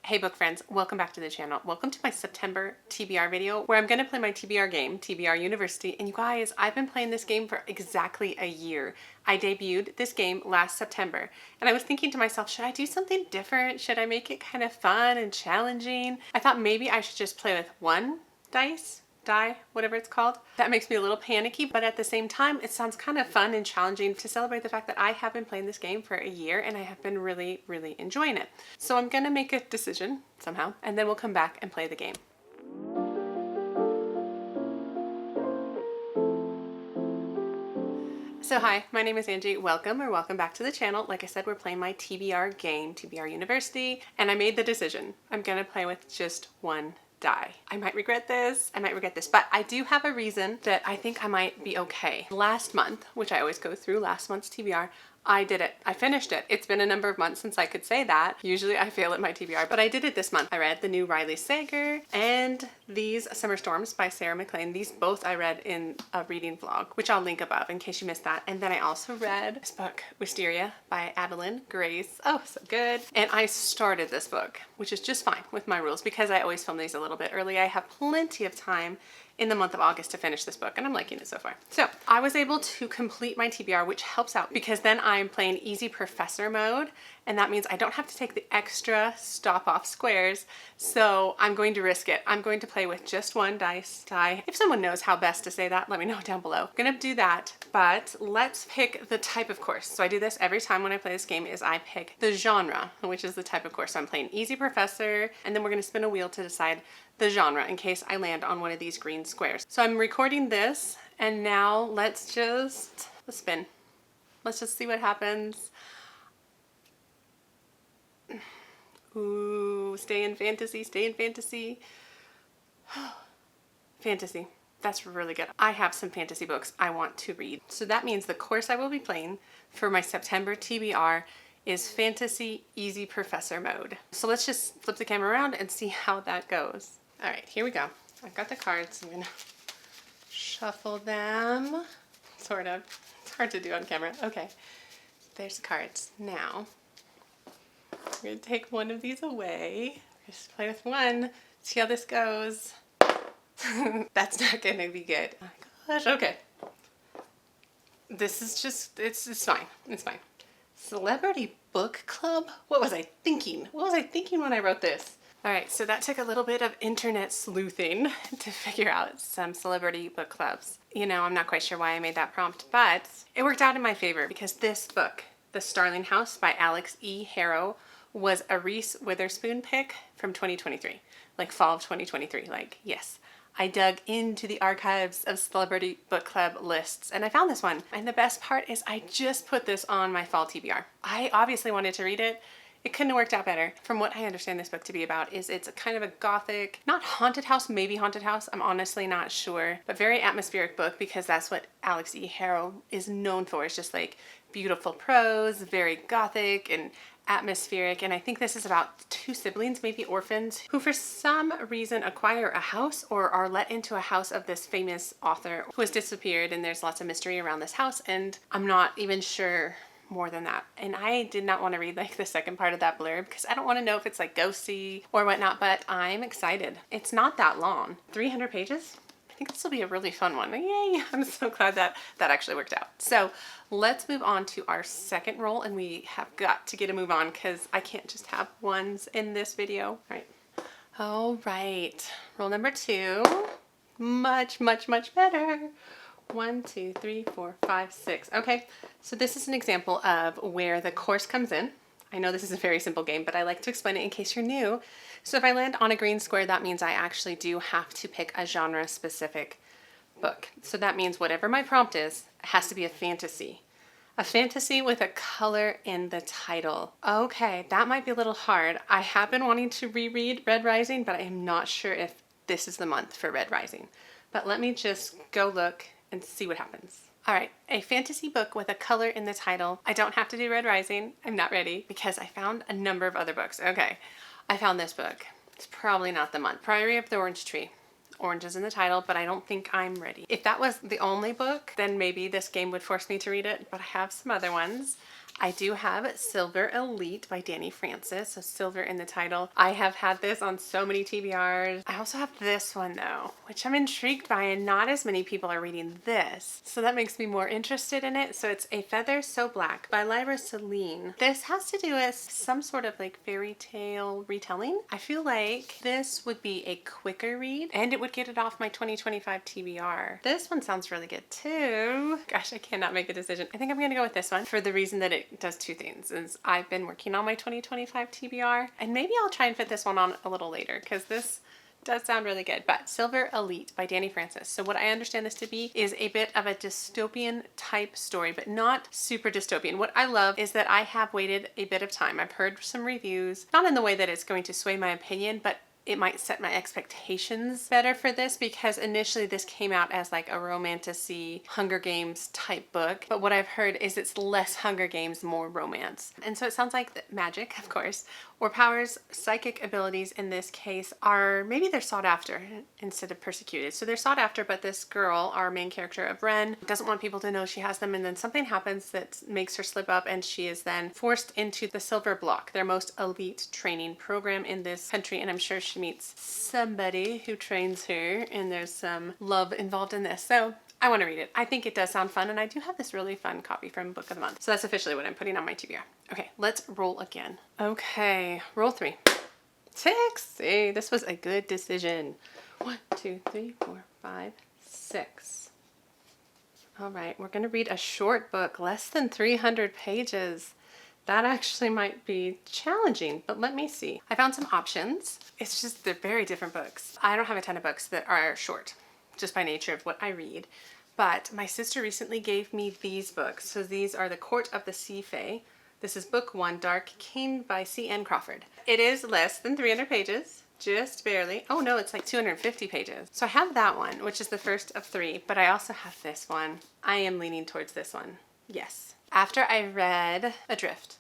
Hey book friends, welcome back to the channel. Welcome to my September TBR video where I'm going to play my TBR game, TBR University. And you guys, I've been playing this game for exactly a year. I debuted this game last September and I was thinking to myself, should I do something different? Should I make it kind of fun and challenging? I thought maybe I should just play with one die, whatever it's called. That makes me a little panicky, but at the same time, it sounds kind of fun and challenging to celebrate the fact that I have been playing this game for a year and I have been really, really enjoying it. So I'm gonna make a decision somehow, and then we'll come back and play the game. So hi, my name is Angie. Welcome back to the channel. Like I said, we're playing my TBR game, TBR University, and I made the decision. I'm gonna play with just one die. I might regret this, but I do have a reason that I think I might be okay. Last month, which I always go through, last month's TBR, I did it. I finished it. It's been a number of months since I could say that. Usually I fail at my TBR, but I did it this month. I read the new Riley Sager and These Summer Storms by Sarah McLean. These both I read in a reading vlog, which I'll link above in case you missed that. And then I also read this book, Wisteria by Adeline Grace. Oh, so good. And I started this book, which is just fine with my rules because I always film these a little bit early. I have plenty of time in the month of August to finish this book, and I'm liking it so far. So I was able to complete my TBR, which helps out because then I'm playing easy professor mode, and that means I don't have to take the extra stop off squares, so I'm going to risk it. I'm going to play with just one die. If someone knows how best to say that, let me know down below. I'm gonna do that, but let's pick the type of course. So I do this every time when I play this game is I pick the genre, which is the type of course. So I'm playing easy professor, and then we're gonna spin a wheel to decide the genre in case I land on one of these green squares. So I'm recording this, and now let's spin. Let's just see what happens. Ooh, stay in fantasy, stay in fantasy. Fantasy, that's really good. I have some fantasy books I want to read. So that means the course I will be playing for my September TBR is Fantasy Easy Professor Mode. So let's just flip the camera around and see how that goes. All right, here we go. I've got the cards. I'm gonna shuffle them, sort of. It's hard to do on camera. Okay, there's the cards. Now, I'm gonna take one of these away. Just play with one, see how this goes. That's not gonna be good. Oh my gosh, okay. This is just, it's fine, it's fine. Celebrity Book Club? What was I thinking? What was I thinking when I wrote this? All right, so that took a little bit of internet sleuthing to figure out some celebrity book clubs. You know, I'm not quite sure why I made that prompt, but it worked out in my favor because this book, The Starling House by Alex E. Harrow, was a Reese Witherspoon pick from 2023, like fall of 2023. Like, yes, I dug into the archives of celebrity book club lists and I found this one. And the best part is I just put this on my fall TBR. I obviously wanted to read it. It couldn't have worked out better. From what I understand this book to be about is it's a kind of a gothic, not haunted house, maybe haunted house, I'm honestly not sure, but very atmospheric book because that's what Alex E. Harrow is known for. It's just like beautiful prose, very gothic and atmospheric, and I think this is about two siblings, maybe orphans, who for some reason acquire a house or are let into a house of this famous author who has disappeared, and there's lots of mystery around this house, and I'm not even sure more than that. And I did not want to read like the second part of that blurb because I don't want to know if it's like ghosty or whatnot, but I'm excited. It's not that long. 300 pages? I think this will be a really fun one. Yay! I'm so glad that actually worked out. So let's move on to our second roll, and we have got to get a move on because I can't just have ones in this video. All right. Roll number 2. Much, much, much better. 1, 2, 3, 4, 5, 6. Okay, so this is an example of where the course comes in. I know this is a very simple game, but I like to explain it in case you're new. So if I land on a green square, that means I actually do have to pick a genre-specific book. So that means whatever my prompt is, it has to be a fantasy. A fantasy with a color in the title. Okay, that might be a little hard. I have been wanting to reread Red Rising, but I am not sure if this is the month for Red Rising. But let me just go look and see what happens. All right, a fantasy book with a color in the title. I don't have to do Red Rising. I'm not ready because I found a number of other books. Okay, I found this book. It's probably not the month. Priory of the Orange Tree. Orange is in the title, but I don't think I'm ready. If that was the only book, then maybe this game would force me to read it, but I have some other ones. I do have Silver Elite by Danny Francis, so silver in the title. I have had this on so many TBRs. I also have this one though, which I'm intrigued by, and not as many people are reading this. So that makes me more interested in it. So it's A Feather So Black by Lyra Celine. This has to do with some sort of like fairy tale retelling. I feel like this would be a quicker read and it would get it off my 2025 TBR. This one sounds really good too. Gosh, I cannot make a decision. I think I'm gonna go with this one for the reason that it does two things. Is I've been working on my 2025 TBR, and maybe I'll try and fit this one on a little later because this does sound really good. But Silver Elite by Danny Francis. So what I understand this to be is a bit of a dystopian type story, but not super dystopian. What I love is that I have waited a bit of time. I've heard some reviews, not in the way that it's going to sway my opinion, but it might set my expectations better for this, because initially this came out as like a romantic-y Hunger Games type book. But what I've heard is it's less Hunger Games, more romance. And so it sounds like the magic, of course, or powers, psychic abilities in this case are, maybe they're sought after instead of persecuted. So they're sought after, but this girl, our main character of Ren, doesn't want people to know she has them, and then something happens that makes her slip up, and she is then forced into the Silver Block, their most elite training program in this country, and I'm sure she meets somebody who trains her, and there's some love involved in this. So I want to read it. I think it does sound fun, and I do have this really fun copy from Book of the Month. So that's officially what I'm putting on my TBR. Okay, let's roll again. Okay, roll 3. 6. See, this was a good decision. 1, 2, 3, 4, 5, 6. All right, we're going to read a short book, less than 300 pages. That actually might be challenging, but let me see. I found some options. It's just, they're very different books. I don't have a ton of books that are short, just by nature of what I read. But my sister recently gave me these books. So these are The Court of the Sea Fae. This is book 1, Dark King by C.N. Crawford. It is less than 300 pages, just barely. Oh no, it's like 250 pages. So I have that one, which is the first of 3, but I also have this one. I am leaning towards this one. Yes. After I read Adrift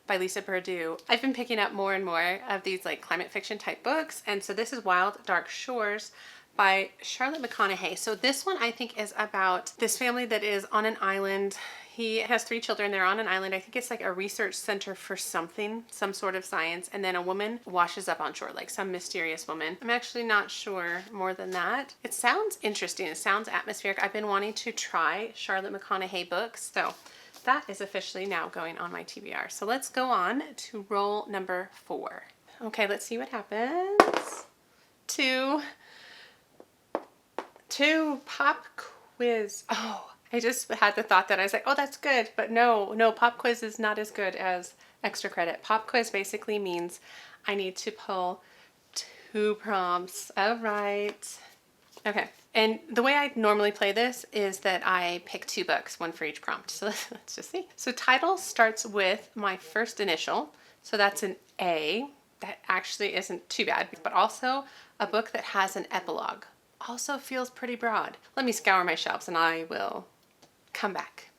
by Lisa Perdue, I've been picking up more and more of these like climate fiction type books. And so this is Wild Dark Shores by Charlotte McConaughey. So this one I think is about this family that is on an island. He has 3 children. They're on an island. I think it's like a research center for something, some sort of science. And then a woman washes up on shore, like some mysterious woman. I'm actually not sure more than that. It sounds interesting. It sounds atmospheric. I've been wanting to try Charlotte McConaughey books. So that is officially now going on my TBR. So let's go on to roll number 4. Okay, let's see what happens. 2 pop quiz. Oh, I just had the thought that I was like, oh, that's good. But no, pop quiz is not as good as extra credit. Pop quiz basically means I need to pull 2 prompts. All right. Okay. And the way I normally play this is that I pick 2 books, 1 for each prompt. So let's just see. So title starts with my first initial. So that's an A. That actually isn't too bad, but also a book that has an epilogue. Also feels pretty broad. Let me scour my shelves and I will come back.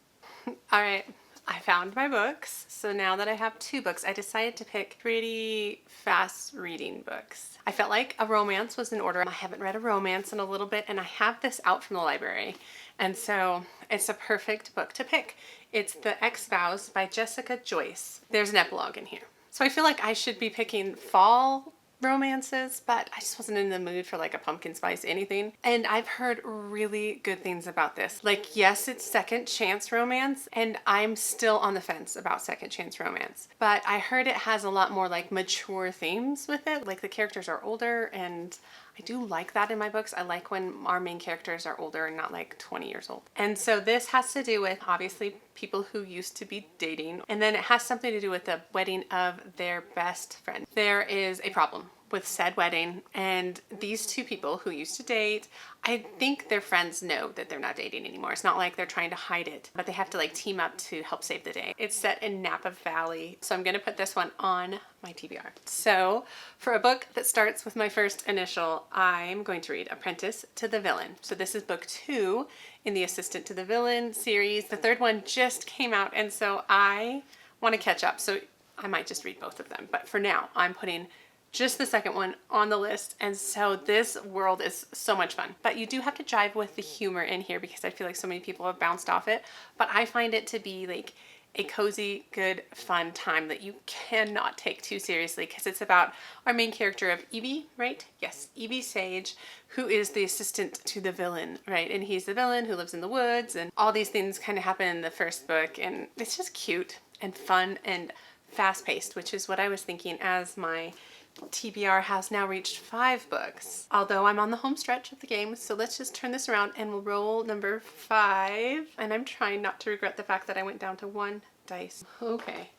All right, I found my books. So now that I have 2 books, I decided to pick pretty fast reading books. I felt like a romance was in order. I haven't read a romance in a little bit, and I have this out from the library. And so it's a perfect book to pick. It's The Ex-Vows by Jessica Joyce. There's an epilogue in here. So I feel like I should be picking fall romances, but I just wasn't in the mood for like a pumpkin spice anything. And I've heard really good things about this. Like, yes, it's second chance romance, and I'm still on the fence about second chance romance. But I heard it has a lot more like mature themes with it. Like the characters are older, and I do like that in my books. I like when our main characters are older and not like 20 years old. And so this has to do with obviously people who used to be dating, and then it has something to do with the wedding of their best friend. There is a problem with said wedding, and these 2 people who used to date, I think their friends know that they're not dating anymore. It's not like they're trying to hide it, but they have to like team up to help save the day. It's set in Napa Valley, so I'm gonna put this one on my TBR. So for a book that starts with my first initial, I'm going to read Apprentice to the Villain. So this is book 2 in the Assistant to the Villain series. The 3rd one just came out, and so I want to catch up. So I might just read both of them, but for now I'm putting just the 2nd one on the list. And so this world is so much fun, but you do have to jive with the humor in here because I feel like so many people have bounced off it, but I find it to be like a cozy, good, fun time that you cannot take too seriously because it's about our main character of Evie, right? Yes, Evie Sage, who is the assistant to the villain, right? And he's the villain who lives in the woods, and all these things kind of happen in the first book, and it's just cute and fun and fast-paced, which is what I was thinking as my TBR has now reached 5 books, although I'm on the home stretch of the game. So let's just turn this around and we'll roll number 5. And I'm trying not to regret the fact that I went down to 1 dice. Okay,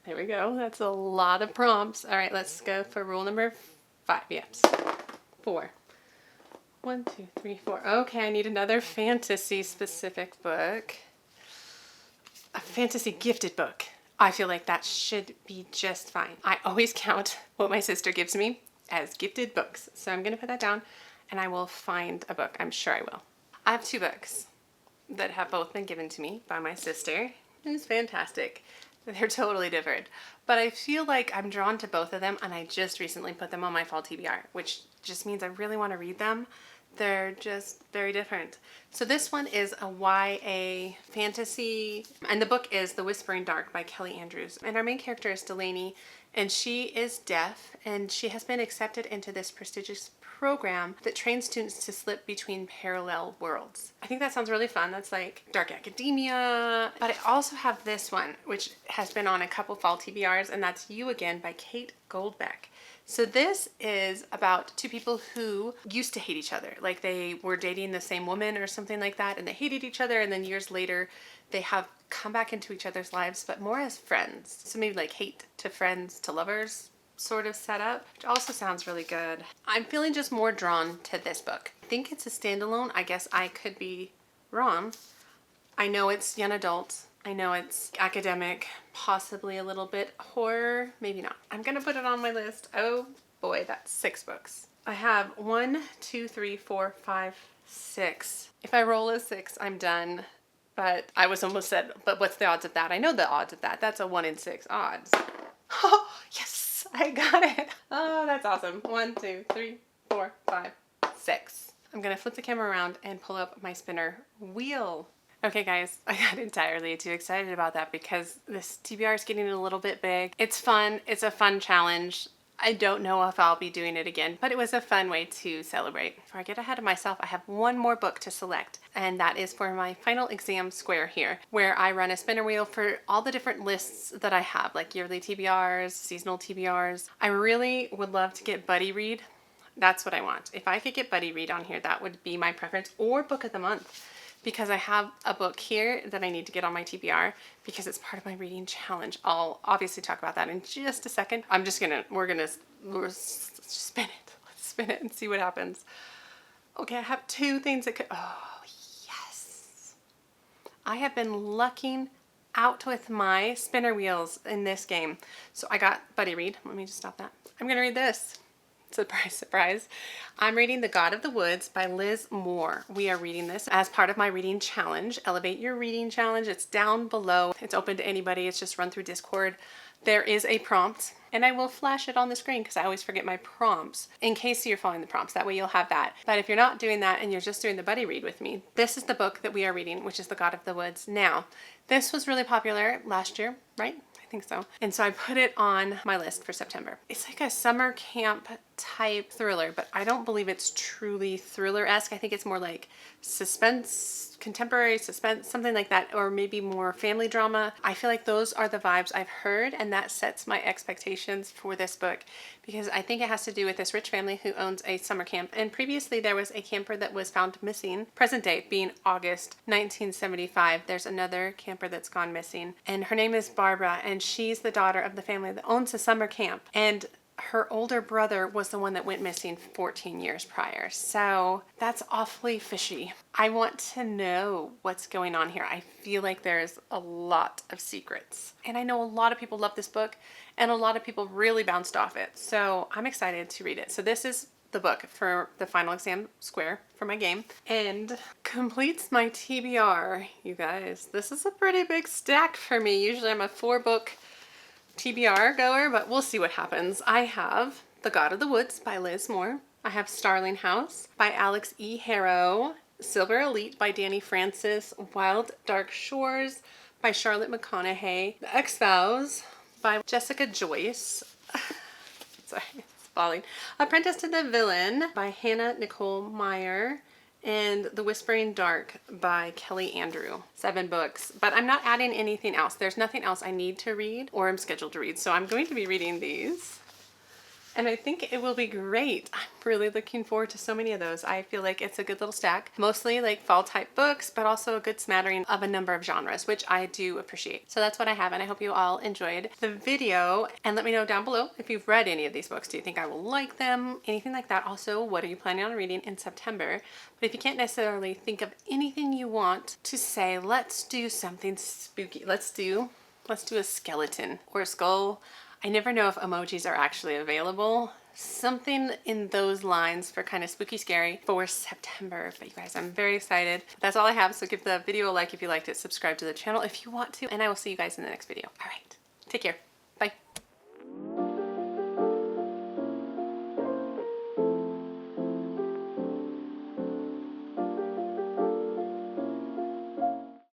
there we go. That's a lot of prompts. All right, let's go for rule number 5. Yes, 4. 1, 2, 3, 4. Okay, I need another fantasy specific book. A fantasy gifted book. I feel like that should be just fine. I always count what my sister gives me as gifted books. So I'm going to put that down and I will find a book. I'm sure I will. I have 2 books that have both been given to me by my sister. It's fantastic. They're totally different. But I feel like I'm drawn to both of them, and I just recently put them on my fall TBR, which just means I really want to read them. They're just very different. So this one is a YA fantasy, and the book is The Whispering Dark by Kelly Andrews. And our main character is Delaney, and she is deaf, and she has been accepted into this prestigious program that trains students to slip between parallel worlds. I think that sounds really fun. That's like dark academia. But I also have this one, which has been on a couple fall TBRs, and that's You Again by Kate Goldbeck. So this is about 2 people who used to hate each other. Like they were dating the same woman or something like that, and they hated each other, and then years later they have come back into each other's lives, but more as friends. So maybe like hate to friends to lovers sort of setup, which also sounds really good. I'm feeling just more drawn to this book. I think it's a standalone. I guess I could be wrong. I know it's young adult. I know it's academic, possibly a little bit horror, maybe not. I'm gonna put it on my list. Oh boy, that's 6 books. I have 1, 2, 3, 4, 5, 6. If I roll a 6, I'm done. But I was almost said, but what's the odds of that? I know the odds of that. That's a 1 in 6 odds. Oh, yes, I got it. Oh, that's awesome. 1, 2, 3, 4, 5, 6. I'm gonna flip the camera around and pull up my spinner wheel. Okay guys, I got entirely too excited about that because this TBR is getting a little bit big. It's fun. It's a fun challenge. I don't know if I'll be doing it again, but it was a fun way to celebrate. Before I get ahead of myself, I have one more book to select, and that is for my final exam square here, where I run a spinner wheel for all the different lists that I have, like yearly TBRs, seasonal TBRs. I really would love to get Buddy Read. That's what I want. If I could get Buddy Read on here, that would be my preference, or Book of the Month. Because I have a book here that I need to get on my TBR because it's part of my reading challenge. I'll obviously talk about that in just a second. We're gonna spin it. Let's spin it and see what happens. Okay, I have 2 things that could, oh yes. I have been lucking out with my spinner wheels in this game. So I got Buddy Read. Let me just stop that. I'm gonna read this. Surprise, surprise. I'm reading The God of the Woods by Liz Moore. We are reading this as part of my reading challenge, Elevate Your Reading Challenge. It's down below. It's open to anybody. It's just run through Discord. There is a prompt, and I will flash it on the screen because I always forget my prompts in case you're following the prompts. That way you'll have that. But if you're not doing that and you're just doing the Buddy Read with me, this is the book that we are reading, which is The God of the Woods. Now, this was really popular last year, right? I think so. And so I put it on my list for September. It's like a summer camp type thriller, but I don't believe it's truly thriller-esque. I think it's more like suspense, contemporary suspense, something like that, or maybe more family drama. I feel like those are the vibes I've heard, and that sets my expectations for this book because I think it has to do with this rich family who owns a summer camp. And previously there was a camper that was found missing. Present date being August 1975. There's another camper that's gone missing, and her name is Barbara, and she's the daughter of the family that owns a summer camp. And her older brother was the one that went missing 14 years prior. So that's awfully fishy. I want to know what's going on here. I feel like there's a lot of secrets. And I know a lot of people love this book and a lot of people really bounced off it. So I'm excited to read it. So this is the book for the final exam square for my game and completes my TBR, you guys. This is a pretty big stack for me. Usually I'm a 4-book TBR goer, but we'll see what happens. I have The God of the Woods by Liz Moore. I have Starling House by Alex E. Harrow. Silver Elite by Danny Francis. Wild Dark Shores by Charlotte McConaughey. The X-Files by Jessica Joyce. Sorry, it's falling. Apprentice to the Villain by Hannah Nicole Meyer. And The Whispering Dark by Kelly Andrew. 7 books, but I'm not adding anything else. There's nothing else I need to read or I'm scheduled to read. So I'm going to be reading these. And I think it will be great. I'm really looking forward to so many of those. I feel like it's a good little stack. Mostly like fall type books, but also a good smattering of a number of genres, which I do appreciate. So that's what I have, and I hope you all enjoyed the video. And let me know down below if you've read any of these books. Do you think I will like them? Anything like that. Also, what are you planning on reading in September? But if you can't necessarily think of anything you want to say, let's do something spooky. Let's do a skeleton or a skull. I never know if emojis are actually available. Something in those lines for kind of spooky scary for September. But you guys, I'm very excited. That's all I have. So give the video a like if you liked it. Subscribe to the channel if you want to. And I will see you guys in the next video. All right. Take care. Bye.